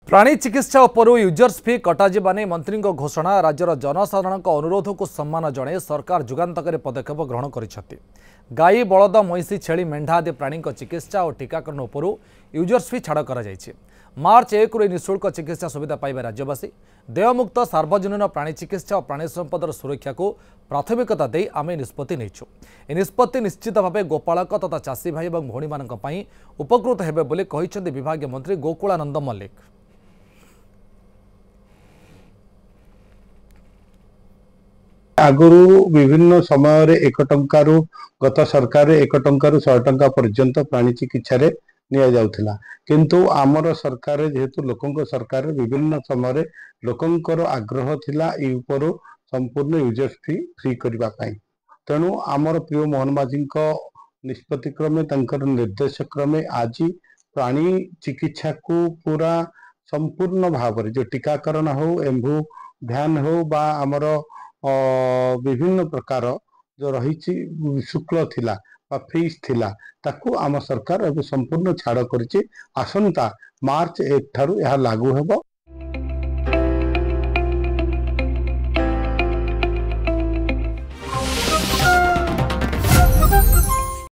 प्राणी चिकित्सा उपरू यूजर्स फी कटाଯିबा नहीं मंत्री घोषणा। राज्यर जनसाधारण अनुरोध को सम्मान जणे सरकार जुगान्तकारी पदक्षेप ग्रहण कर गाई बलद महिषी छेली मेढ़ा आदि प्राणी चिकित्सा और टीकाकरण उपरू यूजर्स फी छाड़ कर मार्च 1 रु निःशुल्क चिकित्सा सुविधा पाइबे राज्यवासी। देयमुक्त सार्वजनीन प्राणी चिकित्सा और प्राणी संपदर सुरक्षा को प्राथमिकता दे आमे निष्पत्ति नेइछु। ए निष्पत्ति निश्चित भाव गोपालक तथा चाषी भाई और भौणी मानक पई उपकृत हेबे बोली कहिसेंति विभागीय मंत्री गोकुलानंद मल्लिक। आगुरु विभिन्न समय रे 1 टंकारु गत सरकार 1 टंकारु 100 टंका पर्यंत प्राणी चिकित्सा रे निया जाउथिला, किंतु आमर सरकार जेहेतु लोकंक सरकार विभिन्न समय लोकंकर आग्रह थिला ई उपरो संपूर्ण यूजर्स फी फ्री करबा पई। तेणु आमर प्रिय मोहन माझी निष्पत्ति क्रमे तंकर निर्देश क्रमे आज प्राणी चिकित्सा को पूरा संपूर्ण भाव जो टीकाकरण हो एम्भू ध्यान हो बा आमर विभिन्न प्रकार जो रही शुक्ल थिला फीस थिला ताकू आम सरकार अब संपूर्ण छाड़ कर आसंता मार्च 1 ठारू यह लागू हेबो।